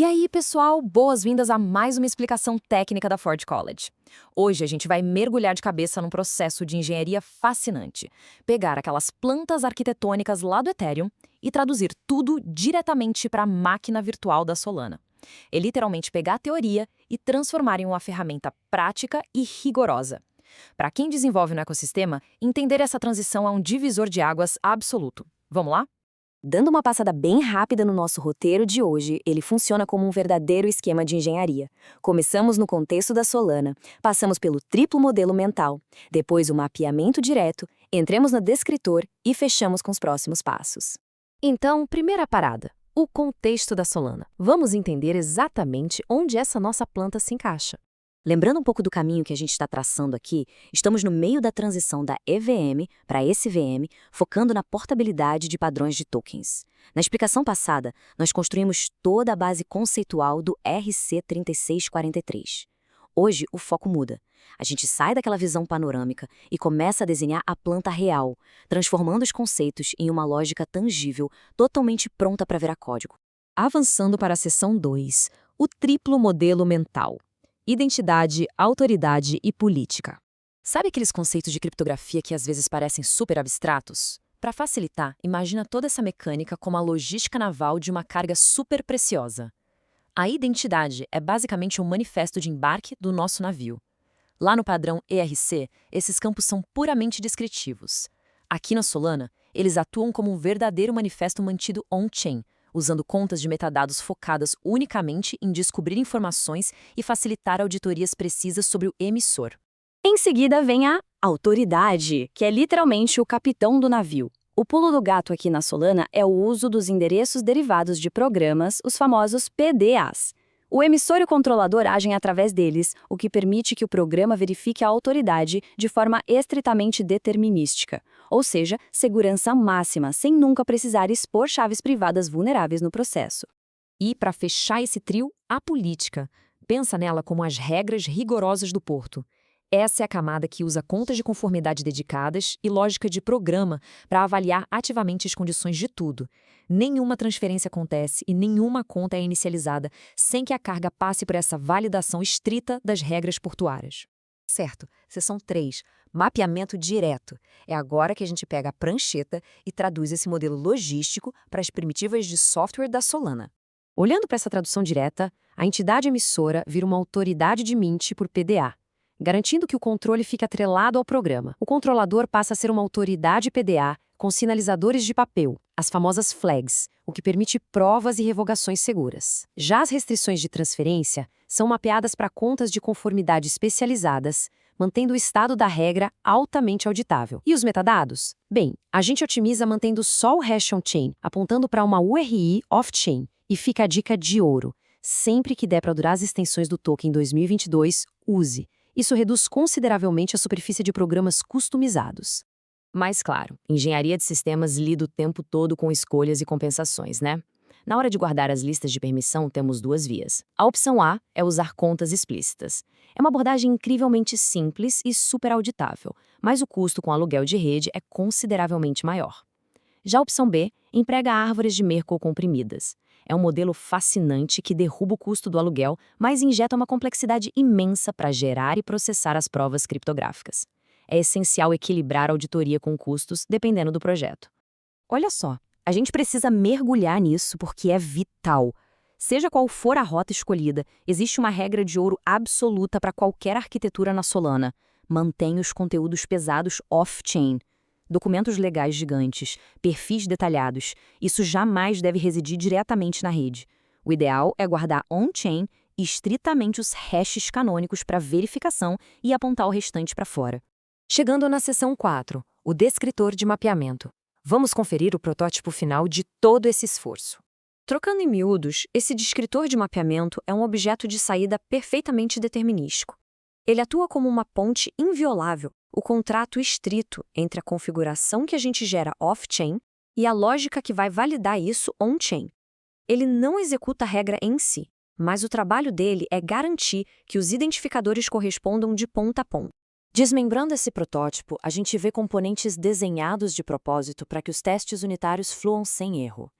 E aí, pessoal, boas-vindas a mais uma explicação técnica da Ford College. Hoje a gente vai mergulhar de cabeça num processo de engenharia fascinante. Pegar aquelas plantas arquitetônicas lá do Ethereum e traduzir tudo diretamente para a máquina virtual da Solana. É literalmente pegar a teoria e transformar em uma ferramenta prática e rigorosa. Para quem desenvolve no ecossistema, entender essa transição é um divisor de águas absoluto. Vamos lá? Dando uma passada bem rápida no nosso roteiro de hoje, ele funciona como um verdadeiro esquema de engenharia. Começamos no contexto da Solana, passamos pelo triplo modelo mental, depois o mapeamento direto, entremos no descritor e fechamos com os próximos passos. Então, primeira parada, o contexto da Solana. Vamos entender exatamente onde essa nossa planta se encaixa. Lembrando um pouco do caminho que a gente está traçando aqui, estamos no meio da transição da EVM para SVM, focando na portabilidade de padrões de tokens. Na explicação passada, nós construímos toda a base conceitual do RC3643. Hoje, o foco muda. A gente sai daquela visão panorâmica e começa a desenhar a planta real, transformando os conceitos em uma lógica tangível, totalmente pronta para virar código. Avançando para a seção 2, o triplo modelo mental. Identidade, autoridade e política. Sabe aqueles conceitos de criptografia que às vezes parecem super abstratos? Para facilitar, imagina toda essa mecânica como a logística naval de uma carga super preciosa. A identidade é basicamente um manifesto de embarque do nosso navio. Lá no padrão ERC, esses campos são puramente descritivos. Aqui na Solana, eles atuam como um verdadeiro manifesto mantido on-chain, usando contas de metadados focadas unicamente em descobrir informações e facilitar auditorias precisas sobre o emissor. Em seguida vem a autoridade, que é literalmente o capitão do navio. O pulo do gato aqui na Solana é o uso dos endereços derivados de programas, os famosos PDAs. O emissor e o controlador agem através deles, o que permite que o programa verifique a autoridade de forma estritamente determinística, ou seja, segurança máxima, sem nunca precisar expor chaves privadas vulneráveis no processo. E, para fechar esse trio, a política. Pensa nela como as regras rigorosas do porto. Essa é a camada que usa contas de conformidade dedicadas e lógica de programa para avaliar ativamente as condições de tudo. Nenhuma transferência acontece e nenhuma conta é inicializada sem que a carga passe por essa validação estrita das regras portuárias. Certo, seção 3, mapeamento direto. É agora que a gente pega a prancheta e traduz esse modelo logístico para as primitivas de software da Solana. Olhando para essa tradução direta, a entidade emissora vira uma autoridade de mint por PDA, garantindo que o controle fique atrelado ao programa. O controlador passa a ser uma autoridade PDA com sinalizadores de papel, as famosas flags, o que permite provas e revogações seguras. Já as restrições de transferência são mapeadas para contas de conformidade especializadas, mantendo o estado da regra altamente auditável. E os metadados? Bem, a gente otimiza mantendo só o hash on-chain, apontando para uma URI off-chain. E fica a dica de ouro: sempre que der para durar as extensões do token 2022, use. Isso reduz consideravelmente a superfície de programas customizados. Mas claro, engenharia de sistemas lida o tempo todo com escolhas e compensações, né? Na hora de guardar as listas de permissão, temos duas vias. A opção A é usar contas explícitas. É uma abordagem incrivelmente simples e super auditável, mas o custo com aluguel de rede é consideravelmente maior. Já a opção B emprega árvores de Merkle comprimidas. É um modelo fascinante que derruba o custo do aluguel, mas injeta uma complexidade imensa para gerar e processar as provas criptográficas. É essencial equilibrar a auditoria com custos, dependendo do projeto. Olha só, a gente precisa mergulhar nisso porque é vital. Seja qual for a rota escolhida, existe uma regra de ouro absoluta para qualquer arquitetura na Solana: mantenha os conteúdos pesados off-chain. Documentos legais gigantes, perfis detalhados, isso jamais deve residir diretamente na rede. O ideal é guardar on-chain e estritamente os hashes canônicos para verificação e apontar o restante para fora. Chegando na seção 4, o descritor de mapeamento. Vamos conferir o protótipo final de todo esse esforço. Trocando em miúdos, esse descritor de mapeamento é um objeto de saída perfeitamente determinístico. Ele atua como uma ponte inviolável, o contrato estrito entre a configuração que a gente gera off-chain e a lógica que vai validar isso on-chain. Ele não executa a regra em si, mas o trabalho dele é garantir que os identificadores correspondam de ponta a ponta. Desmembrando esse protótipo, a gente vê componentes desenhados de propósito para que os testes unitários fluam sem erro.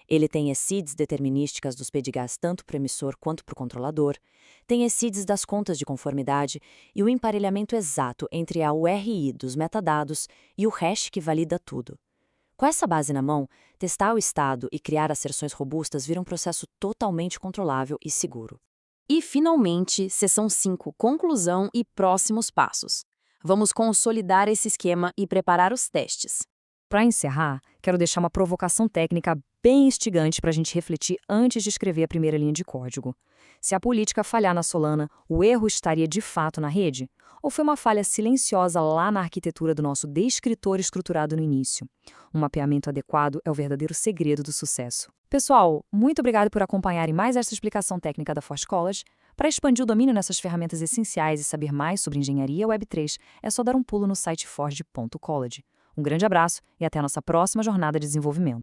Ele tem ECIDs determinísticas dos PDGAs tanto para o emissor quanto para o controlador, tem ECIDs das contas de conformidade e o emparelhamento exato entre a URI dos metadados e o hash que valida tudo. Com essa base na mão, testar o estado e criar asserções robustas vira um processo totalmente controlável e seguro. E, finalmente, seção 5, conclusão e próximos passos. Vamos consolidar esse esquema e preparar os testes. Para encerrar, quero deixar uma provocação técnica bem instigante para a gente refletir antes de escrever a primeira linha de código. Se a política falhar na Solana, o erro estaria de fato na rede? Ou foi uma falha silenciosa lá na arquitetura do nosso descritor estruturado no início? Um mapeamento adequado é o verdadeiro segredo do sucesso. Pessoal, muito obrigado por acompanharem mais esta explicação técnica da Forge College. Para expandir o domínio nessas ferramentas essenciais e saber mais sobre engenharia Web3, é só dar um pulo no site forge.college. Um grande abraço e até a nossa próxima jornada de desenvolvimento.